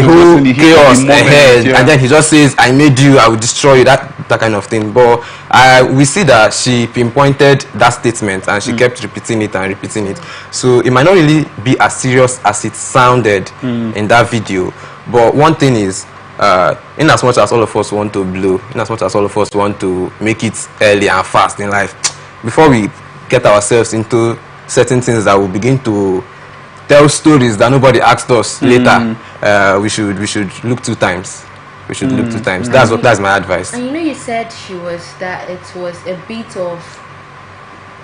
the whole chaos ahead, yeah. and then he just says, "I made you, I will destroy you," that kind of thing. But we see that she pinpointed that statement and she kept repeating it and repeating it. So it might not really be as serious as it sounded in that video. But one thing is, in as much as all of us want to blow, in as much as all of us want to make it early and fast in life, before we get ourselves into certain things that will begin to tell stories that nobody asked us later, we should look 2 times. We should look 2 times. That's my advice. And you said it was a bit of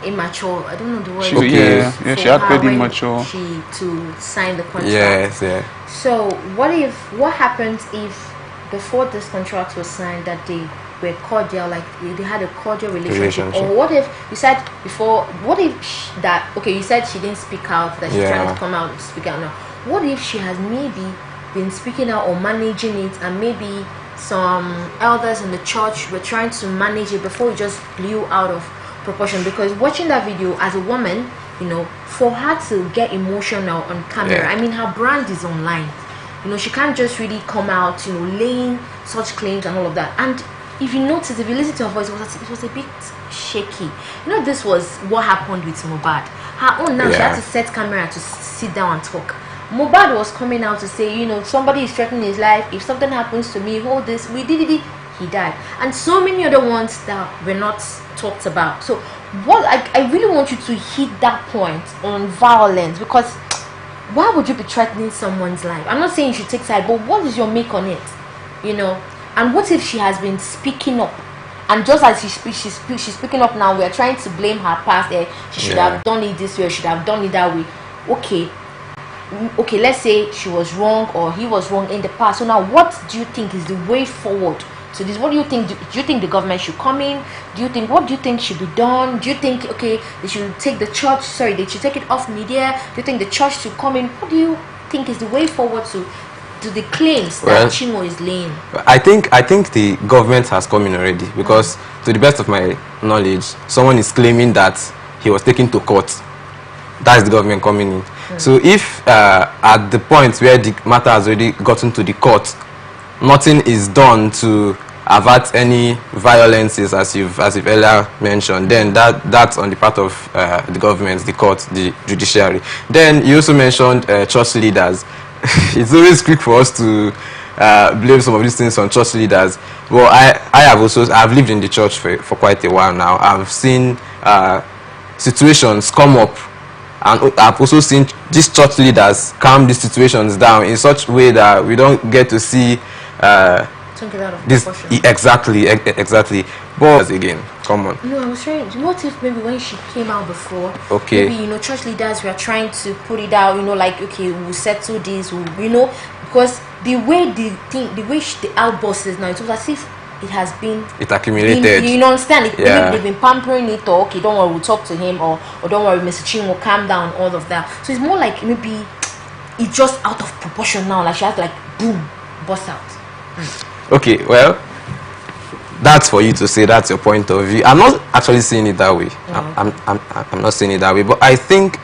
immature. I don't know the word. She had pretty immature. To sign the contract. Yes, yeah. So what happens if before this contract was signed that they were cordial, like they had a cordial relationship? Or what if you said before? What if you said she didn't speak out, that she's trying to come out and speak out now? What if she has maybe been speaking out or managing it, and maybe some elders in the church were trying to manage it before it just blew out of proportion? Because watching that video as a woman, for her to get emotional on camera, I mean, her brand is online. She can't just really come out, laying such claims and all of that. And if you notice, if you listen to her voice, it was a bit shaky. This was what happened with Mohbad. Her own now, she had to set camera to sit down and talk. Mohbad was coming out to say, somebody is threatening his life. If something happens to me, hold this. We did it. He died. And so many other ones that were not talked about. So what I really want you to hit that point on violence, because why would you be threatening someone's life? I'm not saying you should take side, but what is your make on it? And what if she has been speaking up, and just as she's speaking up now, we are trying to blame her past. She should have done it this way, or should have done it that way. Okay, let's say she was wrong or he was wrong in the past. So now, what do you think is the way forward to this? What do you think? Do you think the government should come in? What do you think should be done? Do you think they should take the church? Sorry, they should take it off media? Do you think the church should come in? What do you think is the way forward to the claims that Chimo is laying? I think the government has come in already, because to the best of my knowledge, someone is claiming that he was taken to court. That's the government coming in. So if at the point where the matter has already gotten to the court, nothing is done to avert any violences, as you've earlier mentioned, then that's on the part of the government, the court, the judiciary. Then you also mentioned church leaders. It's always quick for us to blame some of these things on church leaders. Well, I've lived in the church for quite a while now. I've seen situations come up, and I've also seen these church leaders calm these situations down in such a way that we don't get to see this. Exactly. But again, come on. I was trying. What if maybe when she came out before, maybe church leaders were trying to put it out, like, okay, we'll settle this, because the way the outburst is now, it was as if it has been accumulated. You understand? They've been pampering it, or okay, don't worry, we'll talk to him, or don't worry, Mr. Chin will calm down, all of that. So it's more like maybe it's just out of proportion now, like she has to boom, bust out. Okay, well, that's for you to say. That's your point of view. I'm not actually seeing it that way. I'm not saying it that way. But I think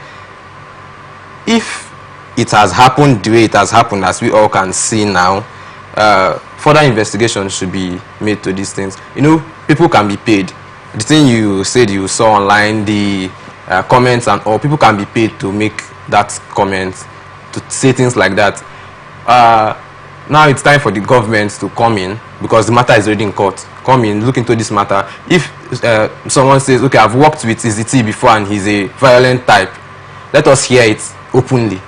if it has happened the way it has happened, as we all can see now, further investigation should be made to these things. People can be paid. The thing you said you saw online, the comments and all, people can be paid to make that comment, to say things like that. Now it's time for the government to come in, because the matter is already in court. Come in, look into this matter. If someone says, okay, I've worked with EZT before and he's a violent type, let us hear it openly.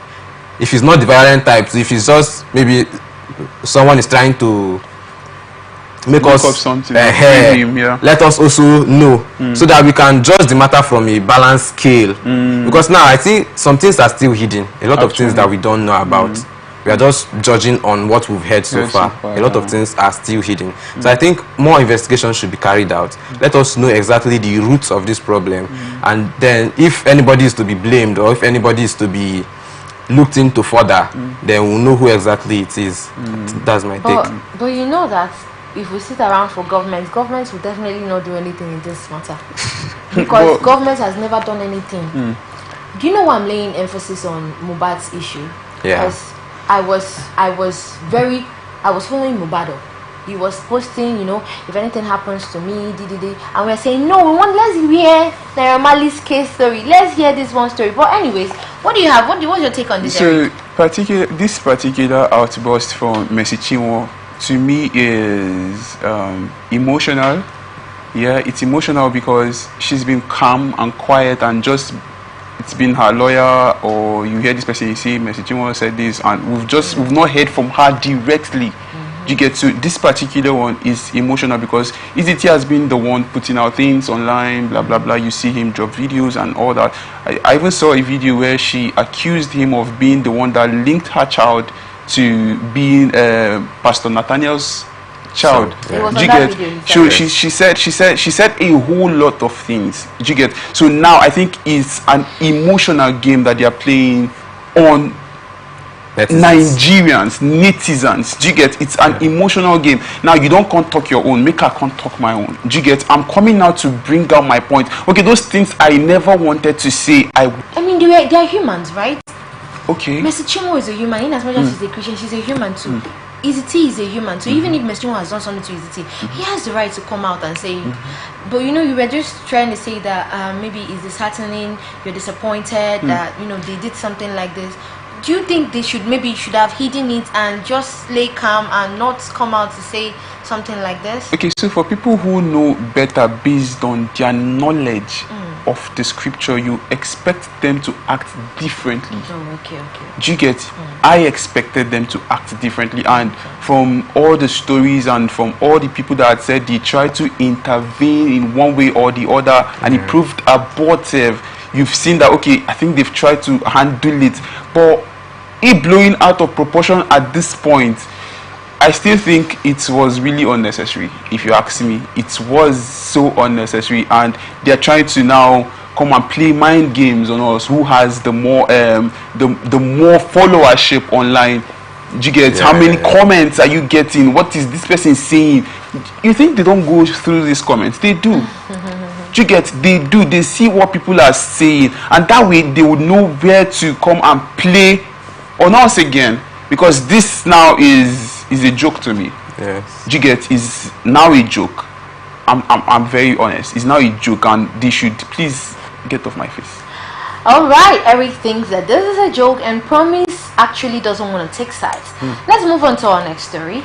If he's not the violent type, if he's just maybe someone is trying to make us up something, let us also know, so that we can judge the matter from a balanced scale. Because now I think some things are still hidden. A lot of things that we don't know about. We are just judging on what we've heard so far. A lot of things are still hidden. So I think more investigation should be carried out. Let us know exactly the roots of this problem. And then if anybody is to be blamed, or if anybody is to be looked into further, then we'll know who exactly it is. That's my take. But you know that if we sit around for governments will definitely not do anything in this matter. Because government has never done anything. Do you know why I'm laying emphasis on Mohbad's issue? Yeah. Because I was following Mubado. He was posting, if anything happens to me, and we're saying, no, let's hear Naira Marley's case story. Let's hear this one story. But anyways, what do you have? What's your take on this? So, this particular outburst from Mercy Chinwo, to me, is emotional. Yeah, it's emotional because she's been calm and quiet, and just it's been her lawyer, or you hear this person, you see Mercy Chinwo said this, and we've not heard from her directly. You get to this particular one is emotional because EZT has been the one putting out things online, blah blah blah. You see him drop videos and all that. I even saw a video where she accused him of being the one that linked her child to being Pastor Nathaniel's child. You get? So she said a whole lot of things. You get? So now I think it's an emotional game that they are playing on Nigerians, netizens. Do you get? It's an emotional game. Now you don't can't talk your own, make her can't talk my own. Do you get? I'm coming now to bring out my point. Okay, those things I never wanted to say. I mean, they are humans, right? Okay. Mercy Chinwo is a human. In as much as she's a Christian, she's a human too. EZT is a human, so even if Mercy Chinwo has done something to EZT, he has the right to come out and say. But you were just trying to say that maybe it's disheartening, you're disappointed that they did something like this. Do you think they should have hidden it and just lay calm and not come out to say something like this? Okay, so for people who know better based on their knowledge of the scripture, you expect them to act differently. Oh, okay. Do you get? I expected them to act differently, and from all the stories and from all the people that had said they tried to intervene in one way or the other and it proved abortive, you've seen that, okay, I think they've tried to handle it, but it blowing out of proportion at this point, I still think it was really unnecessary. If you ask me, it was so unnecessary, and they're trying to now come and play mind games on us. Who has the more followership online? Do you get? How many comments are you getting? What is this person saying? You think they don't go through these comments? They do. Do you get? They do. They see what people are saying, and that way they would know where to come and play on us again, because this now is a joke to me. Yes. Do you get? Is now a joke. I'm very honest. It's now a joke, and they should please get off my face. All right, Eric thinks that this is a joke, and Promise actually doesn't want to take sides. Let's move on to our next story.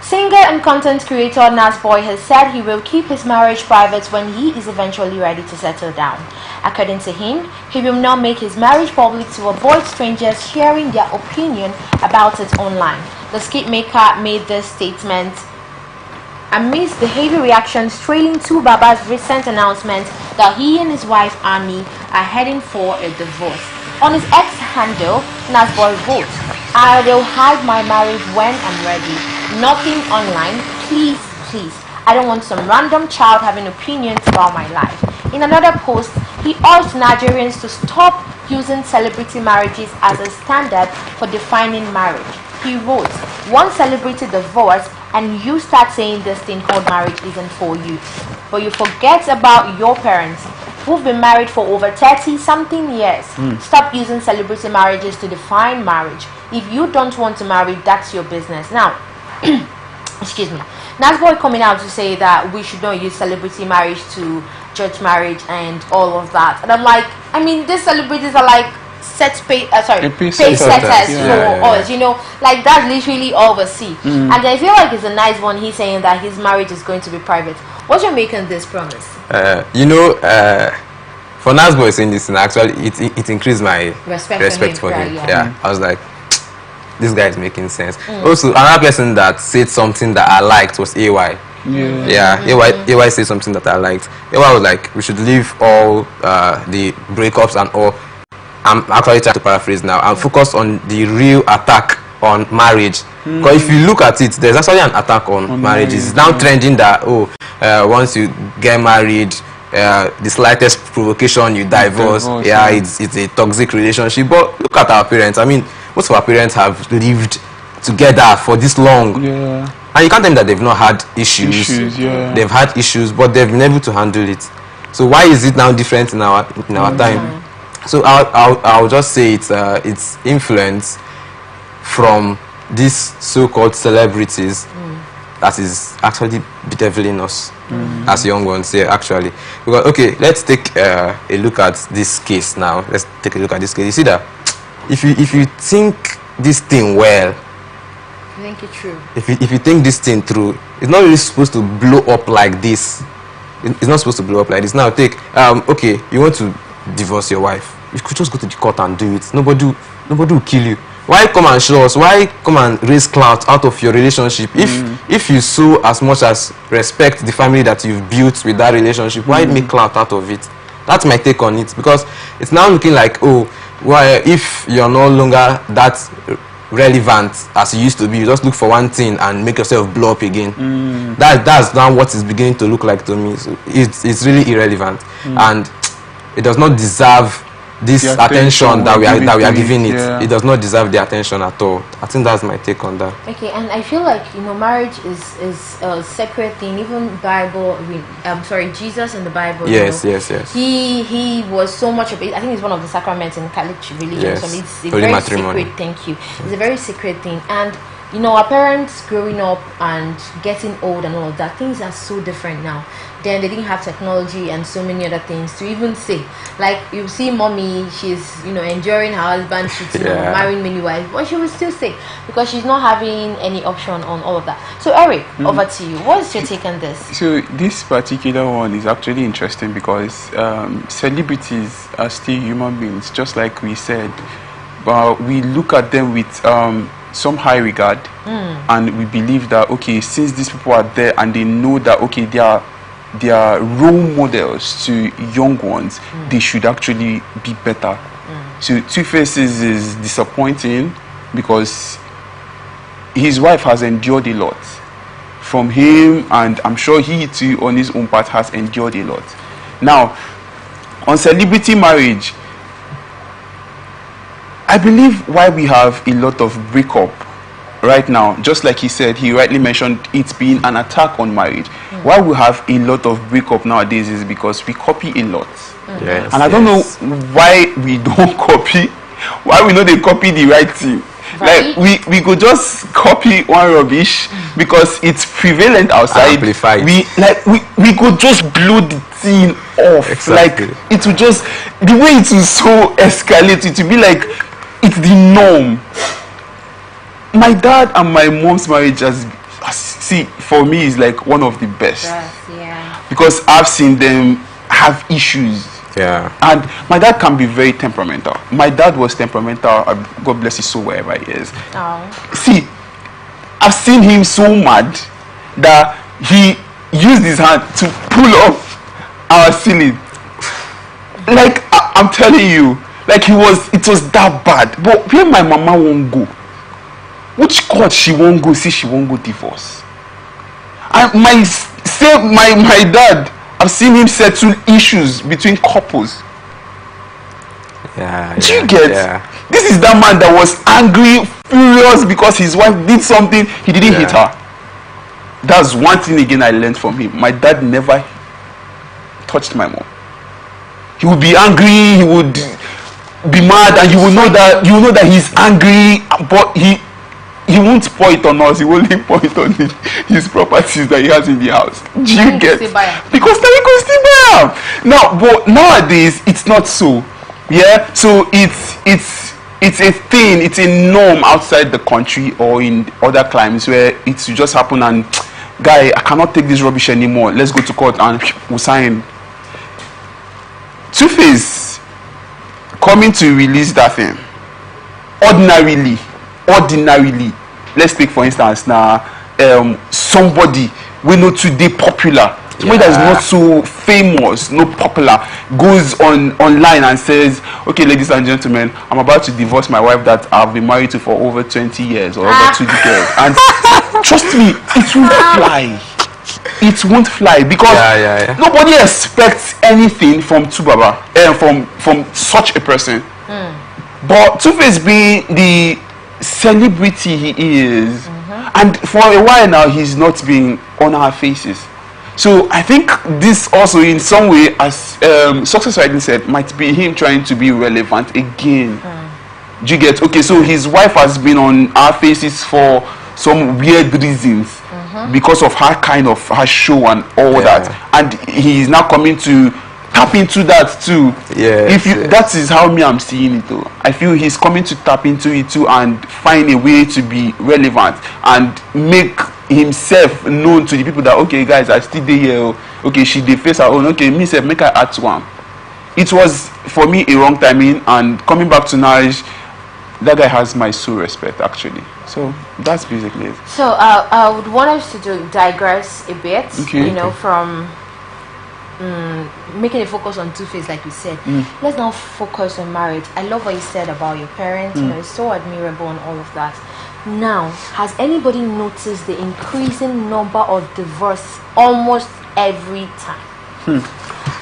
Singer and content creator Nasboy has said he will keep his marriage private when he is eventually ready to settle down. According to him, he will not make his marriage public to avoid strangers sharing their opinion about it online. The skit maker made this statement amidst the heavy reactions trailing to Baba's recent announcement that he and his wife Annie are heading for a divorce. On his X handle, Nasboy wrote, "I will hide my marriage when I'm ready. Nothing online, please. I don't want some random child having opinions about my life." In another post, he urged Nigerians to stop using celebrity marriages as a standard for defining marriage. He wrote, "One celebrity divorce and you start saying this thing called marriage isn't for you. But you forget about your parents who've been married for over 30-something years. Stop using celebrity marriages to define marriage. If you don't want to marry, that's your business." Now, excuse me, Nasboy coming out to say that we should not use celebrity marriage to judge marriage and all of that. And I'm like, I mean, these celebrities are like pace setters for us, like that's literally all we see. And I feel like it's a nice one. He's saying that his marriage is going to be private. What's your make on this, Promise? For Nasboy saying this, actually, it increased my respect for him. Yeah, I was like, this guy is making sense. Also, another person that said something that I liked was AY. AY said something that I liked. AY was like, we should leave all the breakups and all. I'm actually trying to paraphrase now and focus on the real attack on marriage. Because if you look at it, there's actually an attack on marriages. It's now trending that once you get married, the slightest provocation you divorce. It's a toxic relationship. But look at our parents. I mean, most of our parents have lived together for this long. And you can't tell them that they've not had issues. They've had issues, but they've been able to handle it. So why is it now different in our time? So I'll just say it's influence from these so-called celebrities that is actually bedeviling us as young ones here, actually. Because, okay, let's take a look at this case now. Let's take a look at this case. You see that if you think this thing well, think it true. If you think this thing through, it's not really supposed to blow up like this. It's not supposed to blow up like this. Now, take okay, you want to divorce your wife. You could just go to the court and do it. Nobody will kill you. Why come and show us? Why come and raise clout out of your relationship? If you so as much as respect the family that you've built with that relationship, why make clout out of it? That's my take on it, because it's now looking like, oh, why if you're no longer that relevant as you used to be, you just look for one thing and make yourself blow up again. That's now what it's beginning to look like to me. So it's really irrelevant, and it does not deserve this attention that we are giving it. It does not deserve the attention at all. I think that's my take on that. Okay, and I feel like, you know, marriage is a separate thing. Even Bible, Jesus in the Bible. Yes. He was so much of it. I think it's one of the sacraments in Catholic religion. Yes. So it's a Holy very matrimony. secret. Thank you. It's a very secret thing, and you know, our parents growing up and getting old and all of that, things are so different now. Then they didn't have technology and so many other things to even say. Like, you see mommy, she's, you know, enjoying her husband cheating or marrying many wives, but she will still say, because she's not having any option on all of that. So Eric, over to you. What's your take on this? So this particular one is actually interesting because celebrities are still human beings, just like we said, but we look at them with some high regard, and we believe that, okay, since these people are there and they know that, okay, they are role models to young ones, they should actually be better. So Two Faces is disappointing because his wife has endured a lot from him, and I'm sure he too on his own part has endured a lot. Now, on celebrity marriage, I believe why we have a lot of breakup right now, just like he said, he rightly mentioned it being an attack on marriage. Why we have a lot of breakup nowadays is because we copy a lot. Yes, and I don't know why we don't copy, why we know they copy the right thing. Right. Like we could just copy one rubbish because it's prevalent outside. Amplified. We could just blow the thing off. Exactly. Like it would just, the way it will so escalate, it will be like it's the norm. My dad and my mom's marriage for me is like one of the best. Yeah. Because I've seen them have issues. Yeah. And my dad can be very temperamental. My dad was temperamental. God bless his soul wherever he is. Oh. See, I've seen him so mad that he used his hand to pull up our ceiling. Like, I'm telling you, like it was that bad. But where my mama won't go, which court she won't go, see she won't go divorce. And my dad, I've seen him settle issues between couples. Do you get? Yeah. This is that man that was angry, furious because his wife did something, he didn't hit her. That's one thing again I learned from him. My dad never touched my mom. He would be angry, he would be mad, and you will know that he's angry, but he won't pour it on us. He will only pour it on his properties that he has in the house. Do you get? Because now he can still buy them. Now, but nowadays it's not so. Yeah. So it's a thing. It's a norm outside the country or in other climes where it's just happen and guy, I cannot take this rubbish anymore. Let's go to court and we'll sign. Two Face coming to release that thing. Ordinarily, let's take for instance now somebody we know today popular, somebody that's not so famous, not popular, goes online and says, okay, ladies and gentlemen, I'm about to divorce my wife that I've been married to for over 20 years or over 2 decades, and trust me, it won't fly. It won't fly because nobody expects anything from Tubaba, from such a person. But Two Face being the celebrity he is, and for a while now he's not been on our faces. So I think this also in some way, as Success Riding said, might be him trying to be relevant again. Do you get? Okay, so his wife has been on our faces for some weird reasons because of her show and all that, and he is now coming to tap into that too. That is how I'm seeing it though. I feel he's coming to tap into it too and find a way to be relevant and make himself known to the people that, okay guys, I still there here. Okay, she dey face her own. Okay, me self make her add to one. It was for me a wrong timing, and coming back to marriage, that guy has my sole respect actually. So that's basically it. So I would want us to digress a bit, from making a focus on two-phase like you said. Let's now focus on marriage. I love what you said about your parents. It's so admirable and all of that. Now, has anybody noticed the increasing number of divorce almost every time?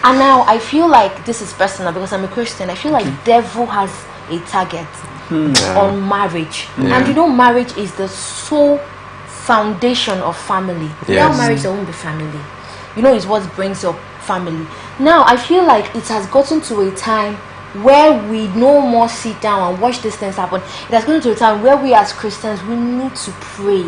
And now I feel like this is personal because I'm a Christian. I feel like the devil has a target on marriage. And marriage is the sole foundation of family. Without marriage, there won't be family. It's what brings up family. Now I feel like it has gotten to a time where we no more sit down and watch these things happen. It has gotten to a time where we as Christians, we need to pray,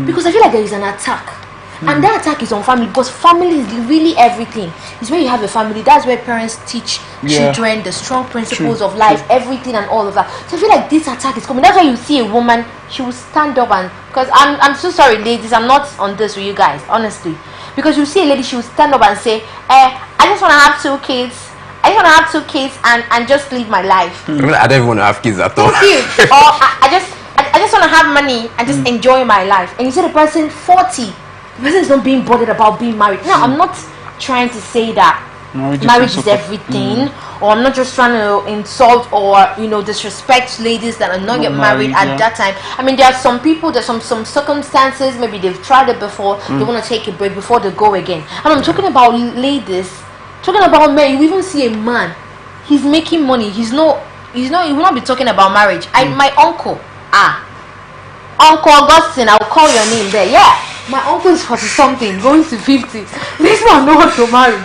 because I feel like there is an attack, and that attack is on family, because family is really everything. It's where you have a family. That's where parents teach children the strong principles of life, everything and all of that. So I feel like this attack is coming. That's why you see a woman, she will stand up and, because I'm so sorry ladies, I'm not on this with you guys, honestly. Because you see a lady, she will stand up and say, I just want to have 2 kids. I just want to have 2 kids and just live my life. I don't even want to have kids at all. Thank you. Or I just want to have money and just enjoy my life. And you see the person 40, the person is not being bothered about being married. Now, I'm not trying to say that marriage is everything, or I'm not just trying to insult or disrespect ladies that are not yet married at that time. I mean, there are some people, there's some circumstances, maybe they've tried it before, they want to take a break before they go again. And I'm talking about ladies, talking about men. You even see a man, he's making money, he will not be talking about marriage. My uncle Augustine, I'll call your name there. My uncle is 40 something, going to 50. This man knows how to marry.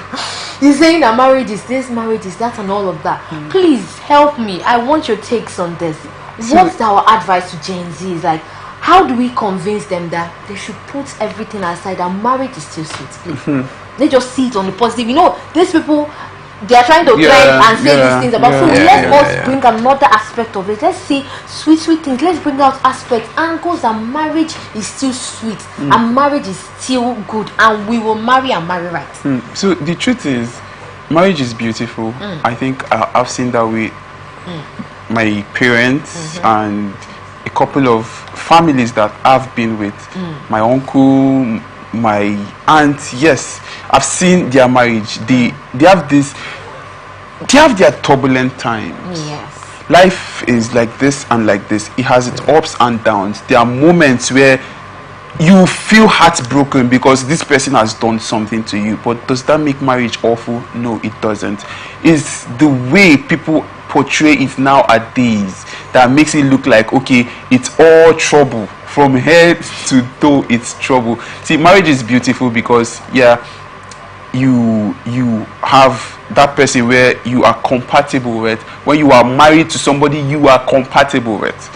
He's saying that marriage is this, marriage is that, and all of that. Please help me. I want your takes on this. What's our advice to Gen Z? Is like, how do we convince them that they should put everything aside and marriage is still sweet, please? They just see it on the positive. These people, they are trying to trend and say these things about food. Let us bring another aspect of it. Let's see sweet things. Let's bring out aspects, angles, and marriage is still sweet, and marriage is still good, and we will marry and marry right. So the truth is, marriage is beautiful. I think I've seen that with my parents and a couple of families that I've been with. My uncle, my aunt, yes, I've seen their marriage. They have their turbulent times. Yes. Life is like this and like this. It has its ups and downs. There are moments where you feel heartbroken because this person has done something to you. But does that make marriage awful? No, it doesn't. It's the way people portray it nowadays that makes it look like, okay, it's all trouble. From head to toe, it's trouble. See, marriage is beautiful because, you have that person where you are compatible with. When you are married to somebody you are compatible with,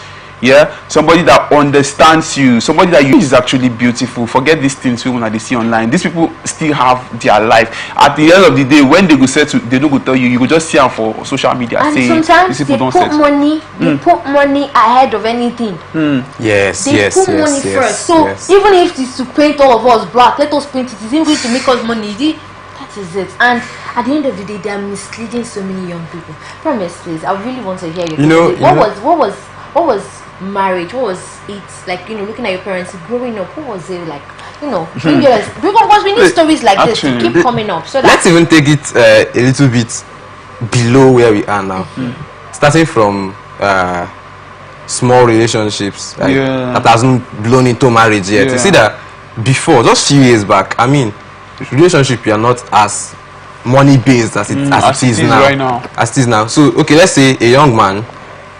somebody that understands you, somebody that is actually beautiful. Forget these things we want to see online. These people still have their life. At the end of the day, when they go settle, they don't go tell you. You go just see them for social media. And saying, sometimes they put money. They put money ahead of anything. Yes. They put money first. So even if it's to paint all of us black, let us paint it. It's even going to make us money. That is it. And at the end of the day, they are misleading so many young people. Promise, please. I really want to hear your what was marriage? What was it like? Looking at your parents growing up, what was it like? Because we need stories like this to keep coming up. So let's even take it a little bit below where we are now, starting from small relationships that hasn't blown into marriage yet. You see that before, just few years back, I mean, relationship are not as money based as it is now. Right now. As it is now. So okay, let's say a young man,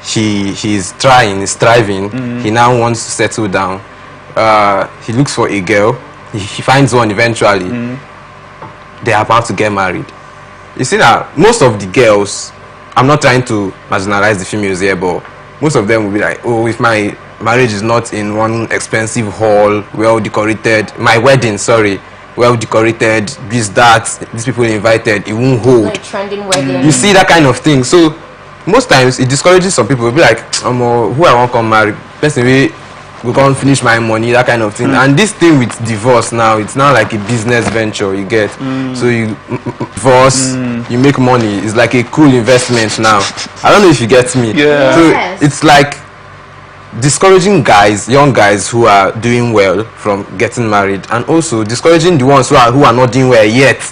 he's striving. He now wants to settle down. He looks for a girl. He finds one eventually. They are about to get married. You see that most of the girls, I'm not trying to marginalize the females here, but most of them will be like, oh, if my marriage is not in one expensive hall, well decorated, my wedding, sorry, well decorated, this, that, these people invited, it won't hold. Like trending wedding. You see that kind of thing. So most times it discourages some people. Will be like, who I want to come marry, person we can't finish my money, that kind of thing. And this thing with divorce now, it's now like a business venture, you get. So you divorce, you make money. It's like a cool investment now. I don't know if you get me. Yeah. So it's like discouraging guys, young guys who are doing well from getting married, and also discouraging the ones who are not doing well yet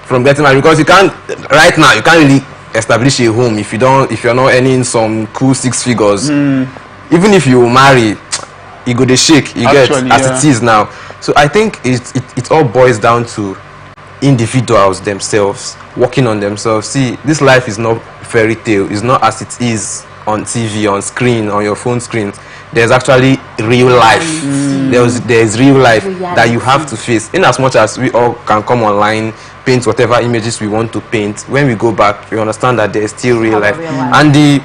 from getting married, because you can't right now, you can't really establish a home if you're not earning some cool 6 figures. Even if you marry, you go to shake, you get, as it is now. So I think it all boils down to individuals themselves working on themselves. See, this life is not fairy tale. It's not as it is on TV, on screen, on your phone screen. There's actually real life. There's real life that you have to face. In as much as we all can come online, paint whatever images we want to paint, when we go back, we understand that there's still real life. And the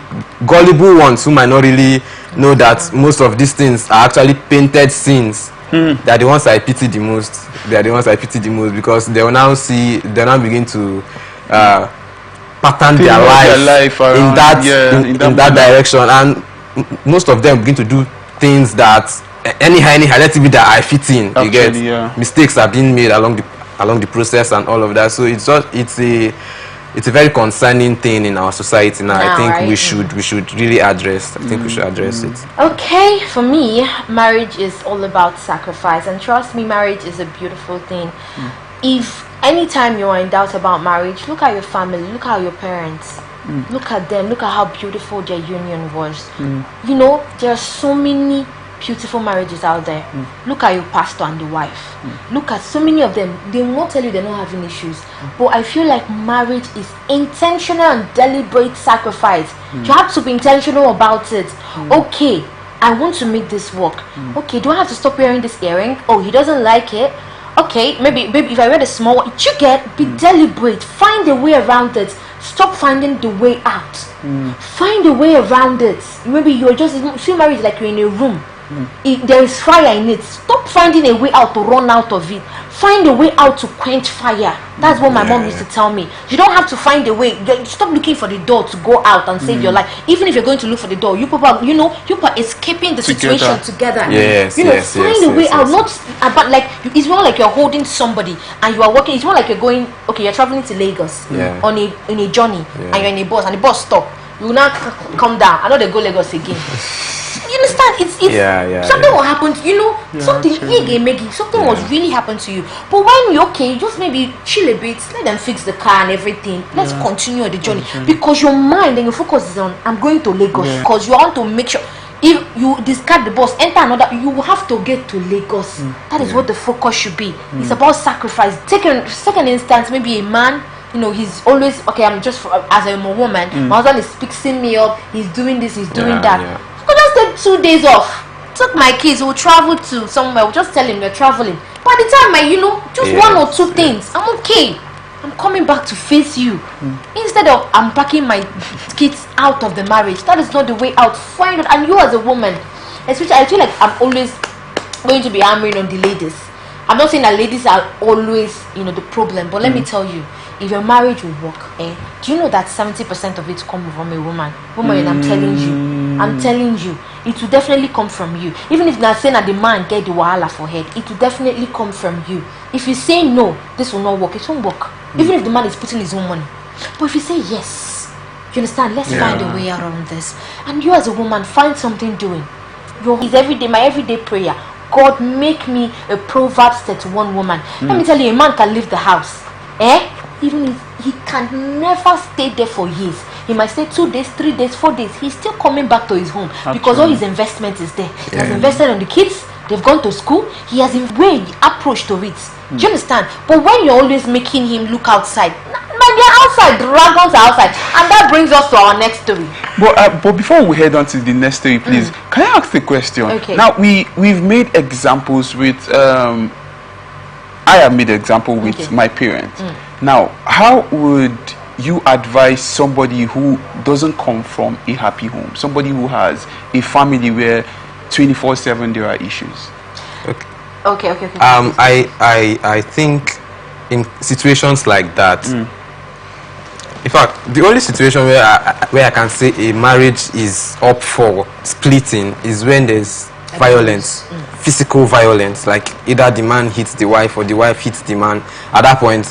gullible ones who might not really know that most of these things are actually painted scenes, they're the ones I pity the most. They're the ones I pity the most, because they'll now begin to pattern their life in that direction, and most of them begin to do things that anyhow let it be that I fit in. You get, mistakes are being made along the process and all of that. So it's a very concerning thing in our society now. I think we should really address. I think we should address it. Okay, for me, marriage is all about sacrifice, and trust me, marriage is a beautiful thing. If anytime you are in doubt about marriage, look at your family, look at your parents, look at them, look at how beautiful their union was. You know, there are so many beautiful marriages out there. Look at your pastor and the wife. Look at so many of them. They will not tell you they're not having issues, but I feel like marriage is intentional and deliberate sacrifice. You have to be intentional about it. Okay, I want to make this work. Okay, do I have to stop wearing this earring? Oh, he doesn't like it. Okay, maybe if I wear the small one, you get, be deliberate, find a way around it. Stop finding the way out. Find a way around it. Maybe you're just, feel marriage like you're in a room. There is fire in it. Stop finding a way out to run out of it. Find a way out to quench fire. That's what my mom used to tell me. You don't have to find a way. Stop looking for the door to go out and save your life. Even if you're going to look for the door, you people are escaping the situation together. Find a way out. Not about like, it's more like you're holding somebody and you are walking. It's more like you're going. Okay, you're traveling to Lagos on a journey, and you're in a bus, and the bus stop. You will now come down. I know they go Lagos again. You understand? It's something will happen. Something something was really happen to you. But when you're okay, just maybe chill a bit, let them fix the car and everything. Let's continue the journey, because your mind and your focus is on, I'm going to Lagos, because you want to make sure. If you discard the bus, enter another, you will have to get to Lagos. That is what the focus should be. It's about sacrifice. Take a second instance, maybe a man. He's always okay. I'm just as I'm a woman. My husband is fixing me up. He's doing this. He's doing that. So just take 2 days off. Took my kids. We'll travel to somewhere. We'll just tell him we're traveling. By the time just 1 or 2 things, I'm okay. I'm coming back to face you. Instead of I'm packing my kids out of the marriage. That is not the way out. Find it. And you as a woman, especially, I feel like I'm always going to be hammering on the ladies. I'm not saying that ladies are always the problem, but let me tell you, if your marriage will work, do you know that 70% of it comes from a woman? I'm telling you, it will definitely come from you. Even if not saying that the man get the wahala for head, it will definitely come from you. If you say no, this will not work, it won't work. Even if the man is putting his own money. But if you say yes, you understand, let's find a way out of this. And you as a woman, find something doing. My everyday prayer, God, make me a Proverbs 31 woman. Let me tell you, a man can leave the house. Even if he can never stay there for years. He might stay 2 days, 3 days, 4 days. He's still coming back to his home because all his investment is there. He has invested on the kids. They've gone to school. He has a way approach to it. Do you understand? But when you're always making him look outside, they're outside. Dragons are outside, and that brings us to our next story. But before we head on to the next story, please, can I ask the question? Okay. Now we've made examples with. I have made an example with my parents. Now, how would you advise somebody who doesn't come from a happy home, somebody who has a family where 24/7 there are issues? Okay. I think in situations like that, in fact, the only situation where I can say a marriage is up for splitting is when there's violence, physical violence, like either the man hits the wife or the wife hits the man. At that point,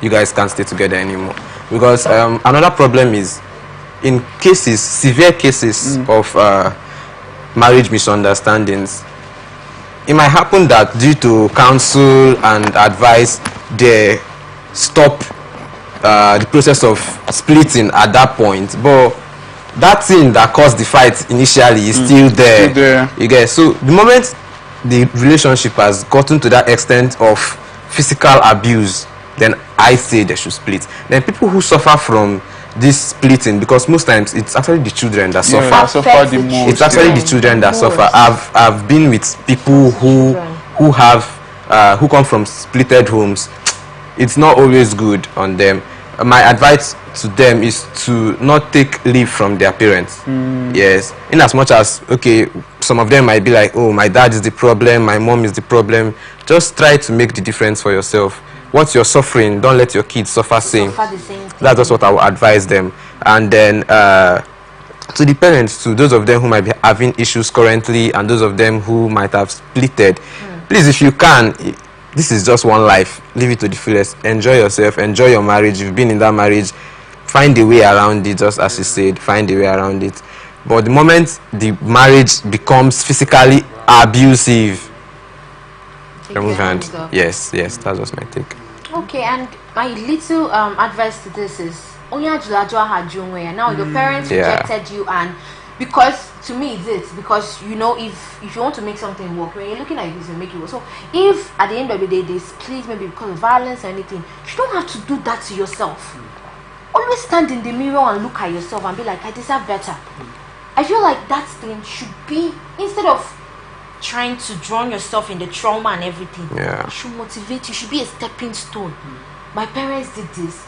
you guys can't stay together anymore. Because another problem is in cases, severe cases of marriage misunderstandings, it might happen that due to counsel and advice, they stop the process of splitting at that point. But that thing that caused the fight initially is still there. You get, so the moment the relationship has gotten to that extent of physical abuse, then I say they should split. Then people who suffer from this splitting, because most times it's actually the children that suffer. The most. It's actually the children that suffer. I've been with people who come from splitted homes. It's not always good on them. My advice to them is to not take leave from their parents. Yes, in as much as, okay, some of them might be like, oh, my dad is the problem, my mom is the problem. Just try to make the difference for yourself. What you're suffering, don't let your kids suffer same. That's just what I would advise them. And then to the parents, to those of them who might be having issues currently and those of them who might have splitted, please, if you can, this is just one life. Leave it to the fullest. Enjoy yourself. Enjoy your marriage. You've been in that marriage. Find a way around it, just as you said. Find a way around it. But the moment the marriage becomes physically abusive, remove hand. Yes, that was my take. Okay, and my little advice to this is, now your parents rejected you, and because to me it's because you know, if you want to make something work, when you're looking at it, you make it work. So if at the end of the day they split, maybe because of violence or anything, you don't have to do that to yourself. Always stand in the mirror and look at yourself and be like, I deserve better. I feel like that thing should be, instead of trying to drown yourself in the trauma and everything, it should motivate you. Should be a stepping stone. My parents did this.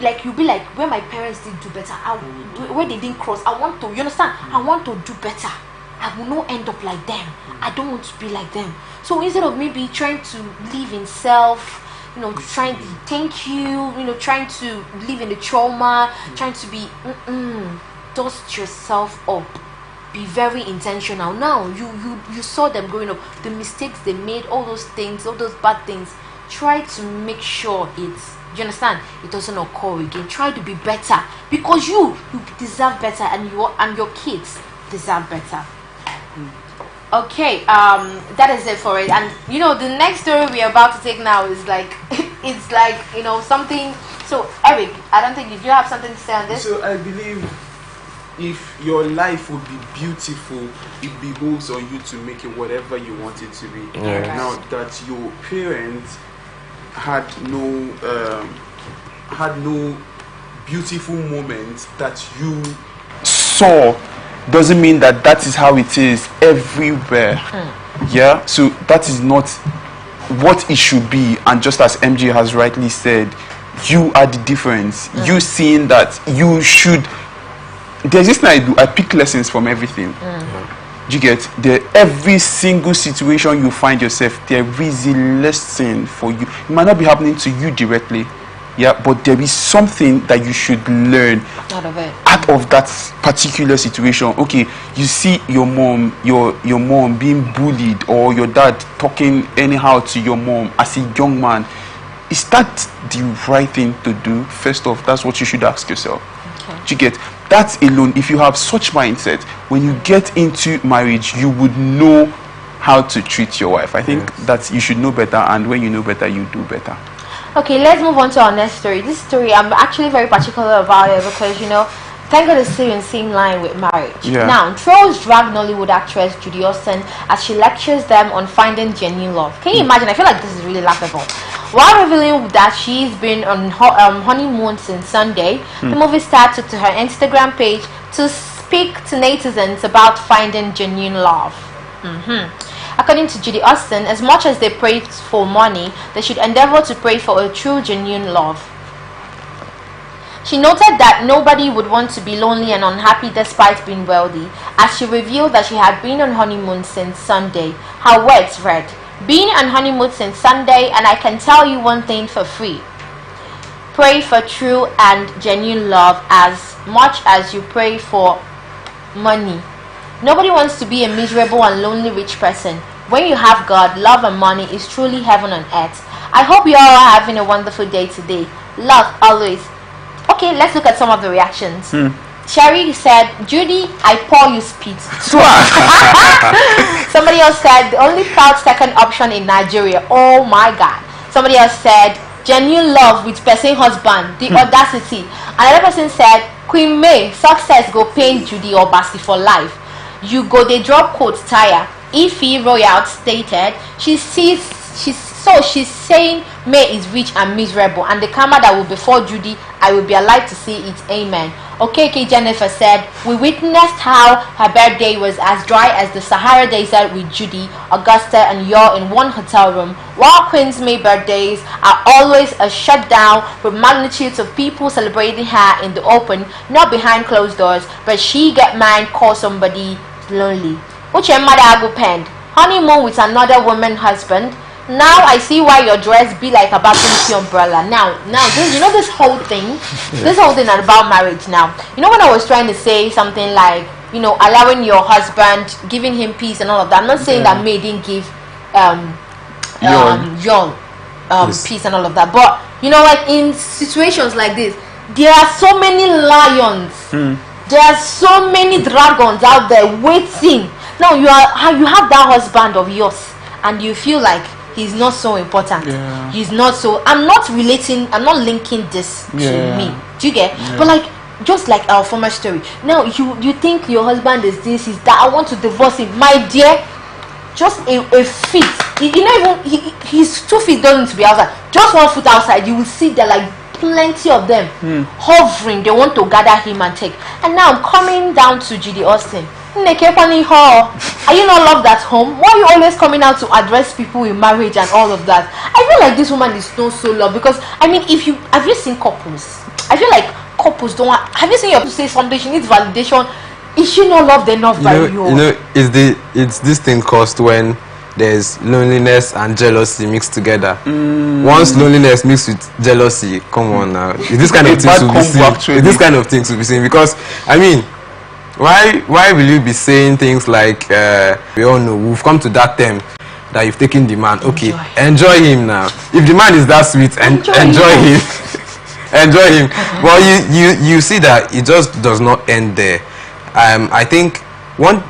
Like you'll be like, where my parents did do better, where they didn't cross, I want to, you understand? I want to do better. I will not end up like them. I don't want to be like them. So instead of maybe trying to live in self, trying to thank you, trying to live in the trauma, trying to be, dust yourself up. Be very intentional. Now you saw them growing up, the mistakes they made, all those things, all those bad things. Try to make sure you understand, it doesn't occur again. Try to be better, because you deserve better, and your kids deserve better. Okay, that is it for it. And the next story we're about to take now is like it's like something. So Eric, I don't think you have something to say on this. So I believe if your life would be beautiful, it behoves on you to make it whatever you want it to be. Now that your parents had no beautiful moments that you saw, doesn't mean that is how it is everywhere. Yeah, so that is not what it should be. And just as MJ has rightly said, you are the difference. You seeing that you should. There's this thing I do. I pick lessons from everything. You get there. Every single situation you find yourself, there is a lesson for you. It might not be happening to you directly, but there is something that you should learn out of that particular situation. Okay, you see your mom, your mom being bullied, or your dad talking anyhow to your mom as a young man. Is that the right thing to do? First off, that's what you should ask yourself. You get that alone. If you have such mindset, when you get into marriage, you would know how to treat your wife. I think that you should know better, and when you know better, you do better. Okay, let's move on to our next story. This story, I'm actually very particular about it because thank God it's still in the same line with marriage. Now, trolls drag Nollywood actress Judy Austin as she lectures them on finding genuine love. Can you imagine? I feel like this is really laughable. While revealing that she's been on honeymoon since Sunday, the movie star took to her Instagram page to speak to netizens about finding genuine love. According to Judy Austin, as much as they pray for money, they should endeavor to pray for a true, genuine love. She noted that nobody would want to be lonely and unhappy despite being wealthy, as she revealed that she had been on honeymoon since Sunday. Her words read, "Been on honeymoon since Sunday, and I can tell you one thing for free. Pray for true and genuine love as much as you pray for money. Nobody wants to be a miserable and lonely rich person. When you have God, love and money is truly heaven on earth. I hope you all are having a wonderful day today. Love always." Okay, let's look at some of the reactions. Sherry said, "Judy, I pour you spit." Somebody else said, "The only proud second option in Nigeria. Oh my God." Somebody else said, "Genuine love with person husband. The audacity." Another person said, "Queen May, success go pain Judy or Basti for life. You go they drop quotes tire." Ify Royal stated, she's saying May is rich and miserable, and the karma that will befall Judy, I will be alive to see it. Amen. Okay, Jennifer said, "We witnessed how her birthday was as dry as the Sahara Desert with Judy, Augusta, and Yor in one hotel room, while Queen's May birthdays are always a shutdown with magnitudes of people celebrating her in the open, not behind closed doors, but she get mine, call somebody lonely." Uche Madagu penned, "Honeymoon with another woman husband. Now I see why your dress be like a Bakunsi umbrella." Now, this, you know, this whole thing about marriage. Now, you know, when I was trying to say something like, you know, allowing your husband, giving him peace and all of that. I'm not saying that May didn't give Young peace and all of that, but you know, like in situations like this, there are so many lions, there are so many dragons out there waiting. Now you have that husband of yours, and you feel like he's not so important. He's not so. I'm not linking this to me. Do you get? But like, just like our former story. Now you think your husband is this, is that. I want to divorce him, my dear. Just a feet. You know, even his 2 feet doesn't need to be outside. Just 1 foot outside, you will see there like plenty of them hovering. They want to gather him and take. And now I'm coming down to Judy Austin. Are you not loved at home? Why are you always coming out to address people in marriage and all of that? I feel like this woman is not so loved, because I mean, have you seen couples? I feel like couples don't want. Have you seen your say something? She needs validation. Is she not loved enough by you? You know, it's this thing caused when there's loneliness and jealousy mixed together. Once loneliness mixed with jealousy, come on now. Is this kind of thing to be seen? Is this kind of thing to be seen? Because I mean, why will you be saying things like we all know we've come to that term that you've taken the man? Okay, enjoy him now. If the man is that sweet, enjoy him. Enjoy him. Well, you see that it just does not end there. I think one